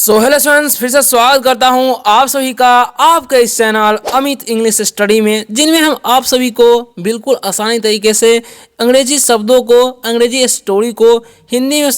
So hello students, फिर से स्वागत करता हूं आप सभी का आपके इस चैनल अमित इंग्लिश स्टडी में, जिनमें हम आप सभी को बिल्कुल आसानी तरीके से अंग्रेजी शब्दों को, अंग्रेजी स्टोरी को हिंदी में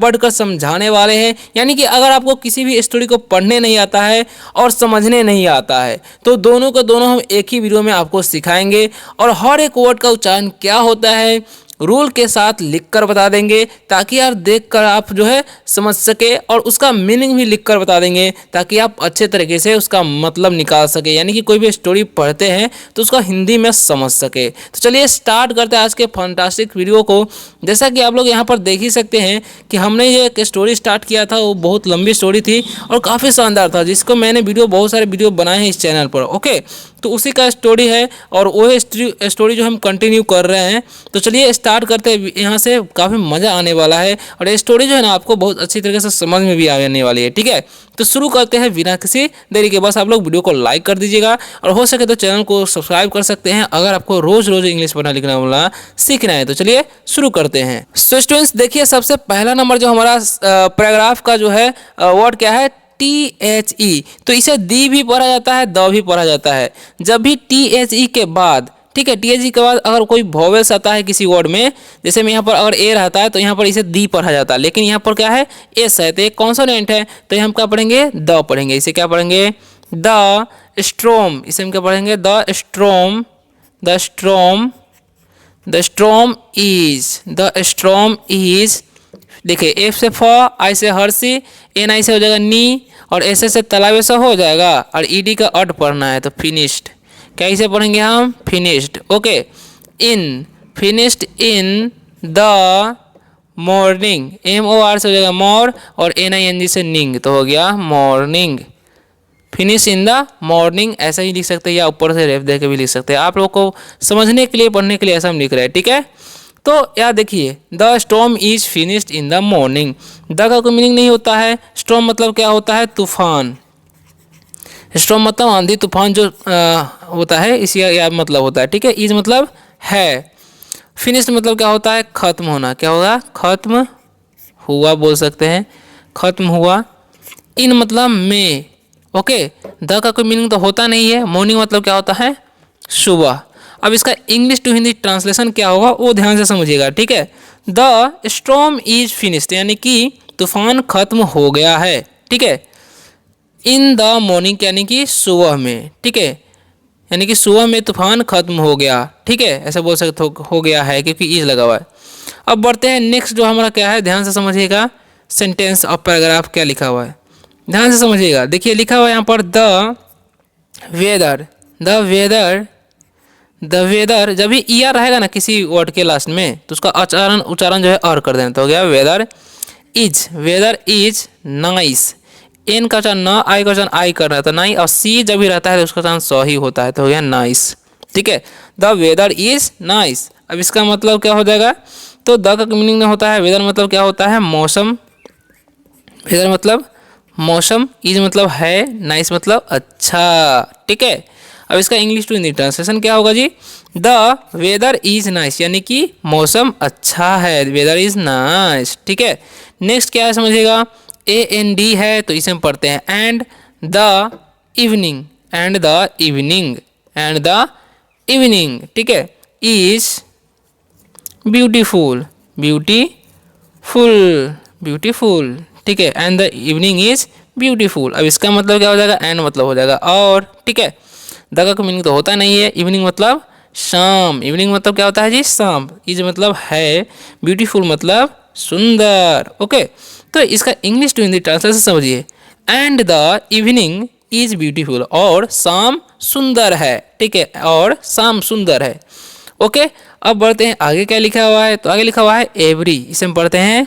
पढ़कर समझाने वाले हैं। यानी कि अगर आपको किसी भी स्टोरी को पढ़ने नहीं आता है और समझने नहीं आता है तो दोनों को दोनों हम एक ही वीडियो में आपको सिखाएंगे और हर एक वर्ड का उच्चारण क्या होता है रूल के साथ लिखकर बता देंगे, ताकि यार देखकर आप जो है समझ सके, और उसका मीनिंग भी लिखकर बता देंगे ताकि आप अच्छे तरीके से उसका मतलब निकाल सके। यानी कि कोई भी स्टोरी पढ़ते हैं तो उसका हिंदी में समझ सके। तो चलिए स्टार्ट करते हैं आज के फंटास्टिक वीडियो को। जैसा कि आप लोग यहाँ पर देख ही सकते हैं कि हमने ये एक स्टोरी स्टार्ट किया था, वो बहुत लंबी स्टोरी थी और काफ़ी शानदार था, जिसको मैंने बहुत सारे वीडियो बनाए हैं इस चैनल पर। ओके, तो उसी का स्टोरी है और वो स्टोरी जो हम कंटिन्यू कर रहे हैं। तो चलिए स्टार्ट करते हैं, यहाँ से काफ़ी मज़ा आने वाला है और ये स्टोरी जो है ना आपको बहुत अच्छी तरीके से समझ में भी आने वाली है। ठीक है, तो शुरू करते हैं बिना किसी देरी के। बस आप लोग वीडियो को लाइक कर दीजिएगा और हो सके तो चैनल को सब्सक्राइब कर सकते हैं अगर आपको रोज़ रोज़ इंग्लिश पढ़ना लिखना बोलना सीखना है। तो चलिए शुरू करते हैं। सो स्टूडेंट्स देखिए, सबसे पहला नंबर जो हमारा पैराग्राफ का जो है वर्ड क्या है, THE। तो इसे दी भी पढ़ा जाता है, द भी पढ़ा जाता है। जब भी THE के बाद, ठीक है, THE के बाद अगर कोई वॉवेल्स आता है किसी वर्ड में, जैसे में यहाँ पर अगर ए रहता है तो यहाँ पर इसे दी पढ़ा जाता है, लेकिन यहाँ पर क्या है, एस है, तो एक कॉन्सोनेंट है, तो हम क्या पढ़ेंगे, द पढ़ेंगे। इसे क्या पढ़ेंगे, द स्ट्रोम। इसे हम क्या पढ़ेंगे, the स्ट्रोम, the स्ट्रोम, the स्ट्रोम is, the स्ट्रोम is. देखिए, एफ से फ, आई से हर्षी, एन आई से हो जाएगा नी, और ऐसे से तालाब ऐसा हो जाएगा, और ईडी का अड पढ़ना है तो फिनिश्ड। क्या इसे पढ़ेंगे हम, finished. Okay, in, finished in the morning, MOR से हो जाएगा मोर, और NING से निंग, तो हो गया morning. Finish in the morning ऐसा ही लिख सकते हैं, या ऊपर से रेफ दे के भी लिख सकते हैं। आप लोग को समझने के लिए, पढ़ने के लिए ऐसा हम लिख रहे हैं। ठीक है, तो यार देखिए, the storm is finished in the morning. The का कोई मीनिंग नहीं होता है। स्टॉर्म मतलब क्या होता है, तूफान। स्टॉर्म मतलब आंधी तूफान जो होता है, इसी का मतलब होता है। ठीक है, इज मतलब है। फिनिश्ड मतलब क्या होता है, खत्म होना। क्या होगा, खत्म हुआ बोल सकते हैं, खत्म हुआ। इन मतलब में। ओके, द का कोई मीनिंग तो होता नहीं है। मॉर्निंग मतलब क्या होता है, सुबह। अब इसका इंग्लिश टू हिंदी ट्रांसलेशन क्या होगा वो ध्यान से समझिएगा। ठीक है, द स्टॉर्म इज फिनिश्ड यानी कि तूफान खत्म हो गया है। ठीक है, इन द मॉर्निंग यानी कि सुबह में। ठीक है, यानी कि सुबह में तूफान खत्म हो गया। ठीक है, ऐसा बोल सकते हो गया है क्योंकि इज लगा हुआ है। अब बढ़ते हैं नेक्स्ट, जो हमारा क्या है, ध्यान से समझिएगा। सेंटेंस और पैराग्राफ क्या लिखा हुआ है, ध्यान से समझिएगा। देखिए लिखा हुआ है यहाँ पर, the weather, the weather, the weather. जब भी ईयर रहेगा ना किसी वर्ड के लास्ट में तो उसका उच्चारण जो है और कर देना, तो हो गया weather is, weather is nice. N का उच्चारण न, आई का उच्चारण आई कर रहा था, नाई, और सी जब भी रहता है तो उसका उच्चारण सौ ही होता है, तो हो गया नाइस। ठीक है, द वेदर इज नाइस। अब इसका मतलब क्या हो जाएगा, तो द का मीनिंग होता है, वेदर मतलब क्या होता है, मौसम। वेदर मतलब मौसम, इज मतलब है, नाइस मतलब अच्छा। ठीक है, अब इसका इंग्लिश टू हिंदी ट्रांसलेशन क्या होगा जी, द वेदर इज नाइस यानी कि मौसम अच्छा है, वेदर इज नाइस। ठीक है, नेक्स्ट क्या है समझिएगा, AND है तो इसे हम पढ़ते हैं and the evening, and the evening, and the evening. ठीक है, इज ब्यूटीफुल, ब्यूटीफुल, ब्यूटीफुल। ठीक है, and the evening is beautiful. अब इसका मतलब क्या हो जाएगा, एंड मतलब हो जाएगा और। ठीक है, द का मीनिंग तो होता नहीं है। इवनिंग मतलब शाम, इवनिंग मतलब क्या होता है जी, शाम। इज मतलब है, ब्यूटीफुल मतलब सुंदर। ओके, तो इसका इंग्लिश टू हिंदी ट्रांसलेशन समझिए, and the evening is beautiful, और शाम सुंदर है। ठीक है, और शाम सुंदर है। ओके, अब बढ़ते हैं आगे क्या लिखा हुआ है, तो आगे लिखा हुआ है एवरी। इसे हम पढ़ते हैं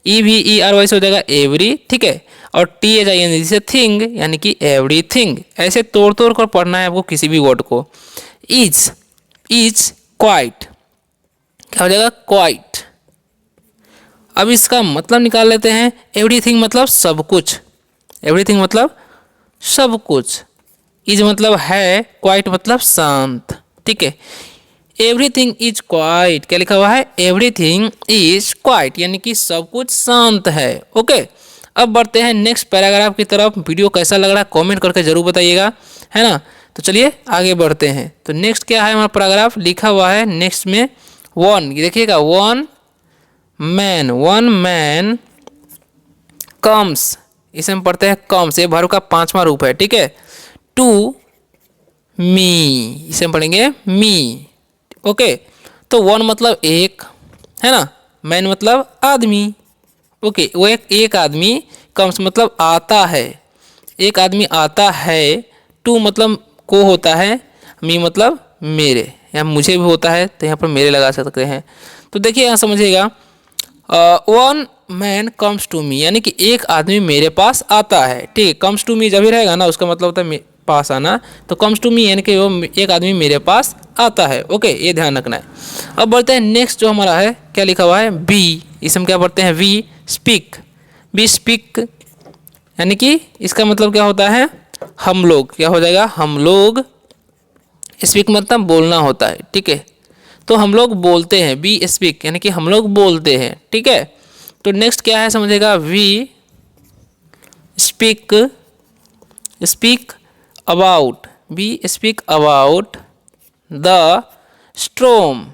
EVERY से हो जाएगा एवरी। ठीक है, और THING से थिंग यानी कि एवरीथिंग। ऐसे तोड़ तोड़ कर पढ़ना है आपको किसी भी वर्ड को। इज, इज क्वाइट, क्या हो जाएगा, क्वाइट। अब इसका मतलब निकाल लेते हैं। एवरीथिंग मतलब सब कुछ, एवरीथिंग मतलब सब कुछ। इज मतलब है, क्वाइट मतलब शांत। ठीक है, एवरीथिंग इज क्वाइट, क्या लिखा हुआ है, एवरीथिंग इज क्वाइट यानी कि सब कुछ शांत है। ओके, अब बढ़ते हैं नेक्स्ट पैराग्राफ की तरफ। वीडियो कैसा लग रहा है कमेंट करके जरूर बताइएगा, है ना। तो चलिए आगे बढ़ते हैं। तो नेक्स्ट क्या है हमारा पैराग्राफ लिखा हुआ है नेक्स्ट में वन, देखिएगा वन मैन कम्स, इसे हम पढ़ते हैं कम्स, ये वर्ब का 5वां रूप है, ठीक है। टू मी, इसे हम पढ़ेंगे मी, ओके। तो वन मतलब एक, है ना, मैन मतलब आदमी, ओके। वो एक आदमी, कम्स मतलब आता है, एक आदमी आता है, टू मतलब को होता है, मी मतलब मेरे या मुझे भी होता है, तो यहाँ पर मेरे लगा सकते हैं। तो देखिए यहाँ समझिएगा, one man comes to me, यानी कि एक आदमी मेरे पास आता है, ठीक। कम्स टू मी जब भी रहेगा ना उसका मतलब होता है पास आना, तो कम्स टू मी यानी कि वो एक आदमी मेरे पास आता है, ओके, ये ध्यान रखना है। अब बढ़ते हैं नेक्स्ट जो हमारा है, क्या लिखा हुआ है बी, इसमें क्या पढ़ते हैं वी स्पीक, वी स्पीक यानी कि इसका मतलब क्या होता है हम लोग, क्या हो जाएगा हम लोग, स्पीक मतलब बोलना होता है, ठीक है। तो हम लोग बोलते हैं, वी स्पीक यानी कि हम लोग बोलते हैं, ठीक है। तो नेक्स्ट क्या है समझिएगा, we speak about, we speak about the storm,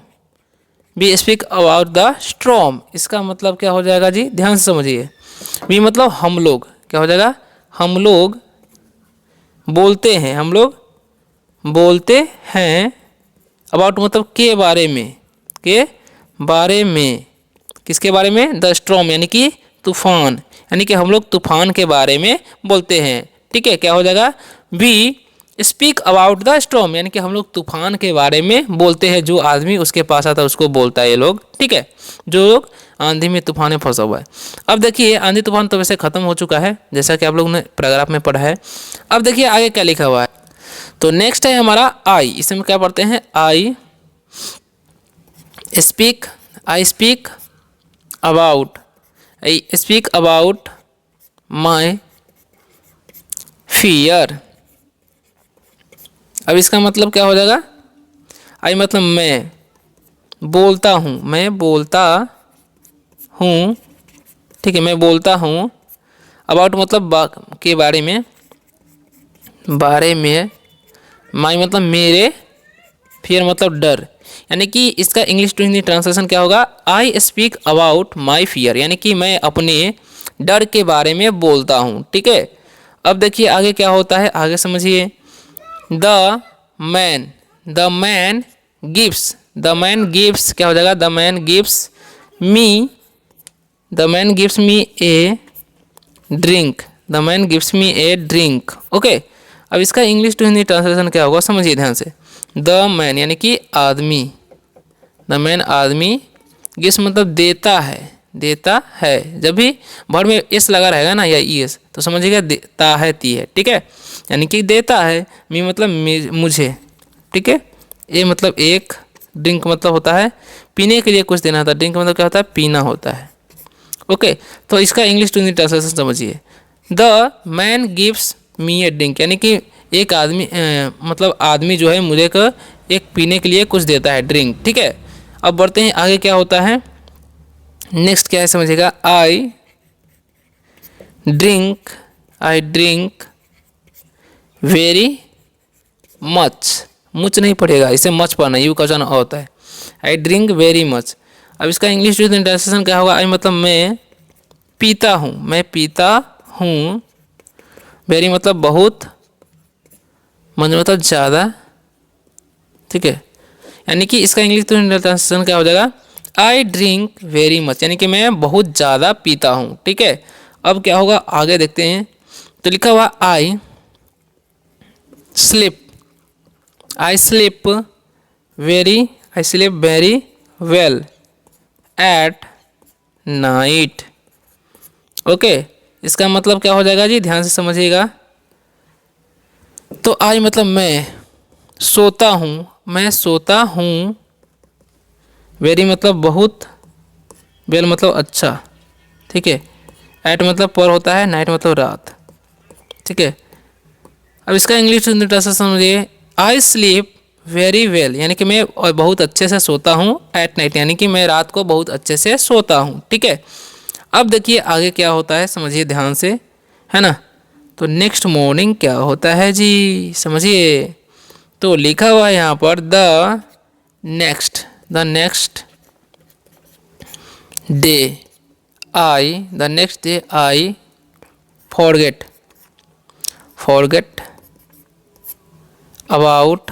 we speak about the storm, इसका मतलब क्या हो जाएगा जी, ध्यान से समझिए। वी मतलब हम लोग, क्या हो जाएगा हम लोग बोलते हैं, हम लोग बोलते हैं, अबाउट मतलब के बारे में, किसके बारे में, द स्ट्रॉम यानी कि तूफान, यानी कि हम लोग तूफान के बारे में बोलते हैं, ठीक है। क्या हो जाएगा we speak about the storm, यानी कि हम लोग तूफान के बारे में बोलते हैं, जो आदमी उसके पास आता है उसको बोलता है ये लोग, ठीक है, जो लोग आंधी में तूफान में फंसा हुआ है। अब देखिए आंधी तूफान तो वैसे खत्म हो चुका है, जैसा कि आप लोगों ने पैराग्राफ में पढ़ा है। अब देखिए आगे क्या लिखा हुआ है। तो नेक्स्ट है हमारा आई, इसमें क्या पढ़ते हैं I speak about my fear. अब इसका मतलब क्या हो जाएगा, आई मतलब मैं बोलता हूँ, ठीक है, मैं बोलता हूँ, अबाउट मतलब के बारे में, माई मतलब मेरे, फियर मतलब डर, यानी कि इसका इंग्लिश टू हिंदी ट्रांसलेशन क्या होगा, I speak about my fear, यानी कि मैं अपने डर के बारे में बोलता हूँ, ठीक है। अब देखिए आगे क्या होता है, आगे समझिए। द मैन गिव्स क्या हो जाएगा, the man gives me A drink, okay. अब इसका इंग्लिश टू हिंदी ट्रांसलेशन क्या होगा समझिए ध्यान से। द मैन यानी कि आदमी, द मैन आदमी, गिव्स मतलब देता है, जब भी वर्ड में एस लगा रहेगा ना या ईएस तो समझिएगा देता है ती है, ठीक है, यानी कि देता है, मी मतलब मुझे, ठीक है, ए मतलब एक, ड्रिंक मतलब होता है पीने के लिए कुछ देना होता है, ड्रिंक मतलब क्या होता है पीना होता है, ओके। तो इसका इंग्लिश टू हिंदी ट्रांसलेशन समझिए। The man gives me A drink, यानी कि एक आदमी मतलब आदमी जो है मुझे का एक पीने के लिए कुछ देता है, ड्रिंक, ठीक है। अब बढ़ते हैं आगे क्या होता है, नेक्स्ट क्या है समझिएगा। आई ड्रिंक वेरी मच नहीं पड़ेगा, इसे मच पढ़ना, यू का जाना होता है, आई ड्रिंक वेरी मच। अब इसका इंग्लिश टू ट्रांसलेशन क्या होगा, आई मतलब मैं पीता हूँ, वेरी मतलब बहुत, मच मतलब ज़्यादा, ठीक है, यानी कि इसका इंग्लिश टू ट्रांसलेशन क्या हो जाएगा, आई ड्रिंक वेरी मच, यानी कि मैं बहुत ज़्यादा पीता हूँ, ठीक है। अब क्या होगा आगे देखते हैं। तो लिखा हुआ I sleep very well at night, okay. इसका मतलब क्या हो जाएगा जी, ध्यान से समझिएगा। तो आई मतलब मैं सोता हूँ, वेरी मतलब बहुत, वेल मतलब अच्छा, ठीक है, एट मतलब पर होता है, नाइट मतलब रात, ठीक है। अब इसका इंग्लिश ट्रांसलेशन समझिए। आई स्लीप वेरी वेल, यानी कि मैं बहुत अच्छे से सोता हूँ, एट नाइट यानी कि मैं रात को बहुत अच्छे से सोता हूँ, ठीक है। अब देखिए आगे क्या होता है, समझिए ध्यान से, है ना। तो नेक्स्ट मॉर्निंग क्या होता है जी, समझिए। तो लिखा हुआ है यहाँ पर the next day I forget about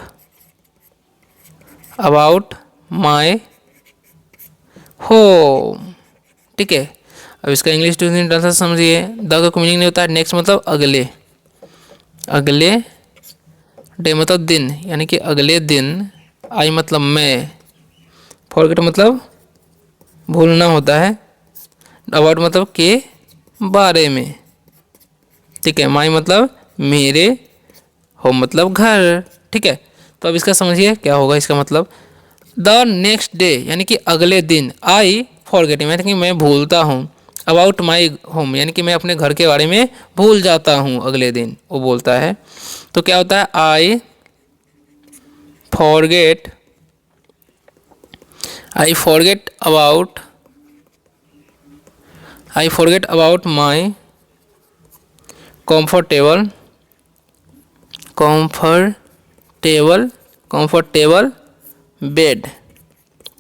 my home, ठीक है। अब इसका इंग्लिश टू हिंदी ट्रांसलेशन समझिए। द का मीनिंग नहीं होता है नेक्स्ट मतलब अगले डे मतलब दिन, यानी कि अगले दिन। आई मतलब मैं, फॉरगेट मतलब भूलना होता है, अबाउट मतलब के बारे में, ठीक है। माई मतलब मेरे, होम मतलब घर, ठीक है। तो अब इसका समझिए क्या होगा इसका मतलब। द नेक्स्ट डे यानी कि अगले दिन, आई फॉरगेट यानी कि मैं भूलता हूँ, अबाउट माई होम यानी कि मैं अपने घर के बारे में भूल जाता हूँ अगले दिन, वो बोलता है। तो क्या होता है, I forget about my comfortable bed,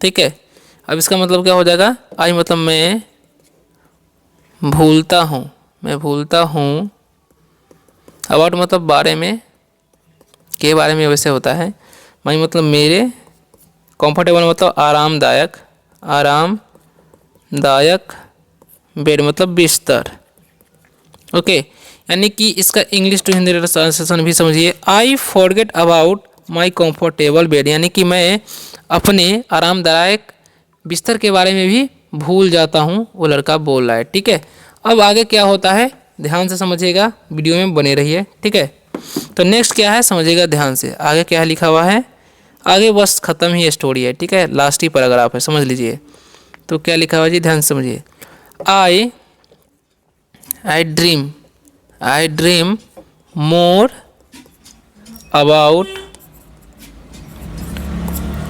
ठीक है। अब इसका मतलब क्या हो जाएगा, आई मतलब मैं भूलता हूँ, अबाउट मतलब बारे में, के बारे में वैसे होता है, माई मतलब मेरे, कंफर्टेबल मतलब आरामदायक, बेड मतलब बिस्तर, ओके। यानी कि इसका इंग्लिश टू हिंदी ट्रांसलेशन भी समझिए। I forget about my comfortable bed यानी कि मैं अपने आरामदायक बिस्तर के बारे में भी भूल जाता हूँ, वो लड़का बोल रहा है, ठीक है। अब आगे क्या होता है ध्यान से समझिएगा, वीडियो में बने रहिए, ठीक है। तो नेक्स्ट क्या है समझिएगा ध्यान से, आगे क्या लिखा हुआ है, आगे बस ख़त्म ही स्टोरी है, ठीक है, लास्ट ही पैराग्राफ है, समझ लीजिए। तो क्या लिखा हुआ जी, ध्यान से समझिए। आई dream more about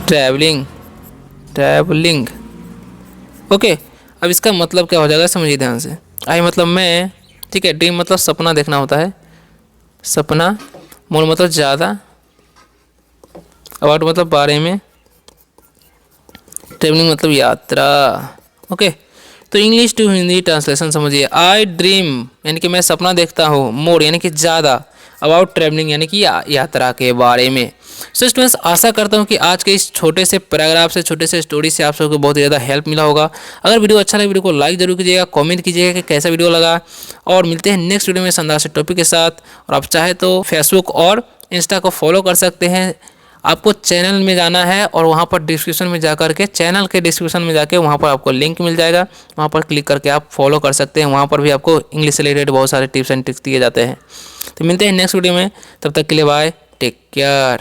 travelling, okay. अब इसका मतलब क्या हो जाएगा समझिए ध्यान से। आई मतलब मैं, ठीक है, ड्रीम मतलब सपना देखना होता है, सपना, मोर मतलब ज़्यादा, अबाउट मतलब बारे में, ट्रैवलिंग मतलब यात्रा, ओके। तो इंग्लिश टू हिंदी ट्रांसलेशन समझिए। आई ड्रीम यानी कि मैं सपना देखता हूँ, मोर यानी कि ज़्यादा, अबाउट ट्रैवलिंग यानी कि यात्रा के बारे में। सो स्टूडेंट्स, आशा करता हूँ कि आज के इस छोटे से पैराग्राफ से, छोटे से स्टोरी से आप सबको बहुत ज़्यादा हेल्प मिला होगा। अगर वीडियो अच्छा लगे वीडियो को लाइक जरूर कीजिएगा, कमेंट कीजिएगा कि कैसा वीडियो लगा, और मिलते हैं नेक्स्ट वीडियो में शानदार से टॉपिक के साथ। और आप चाहे तो फेसबुक और इंस्टा को फॉलो कर सकते हैं। आपको चैनल में जाना है और वहाँ पर डिस्क्रिप्शन में जा कर के, चैनल के डिस्क्रिप्शन में जाके वहाँ पर आपको लिंक मिल जाएगा, वहाँ पर क्लिक करके आप फॉलो कर सकते हैं। वहाँ पर भी आपको इंग्लिश से रिलेटेड बहुत सारे टिप्स एंड ट्रिक्स दिए जाते हैं। तो मिलते हैं नेक्स्ट वीडियो में, तब तक के लिए बाय, टेक केयर।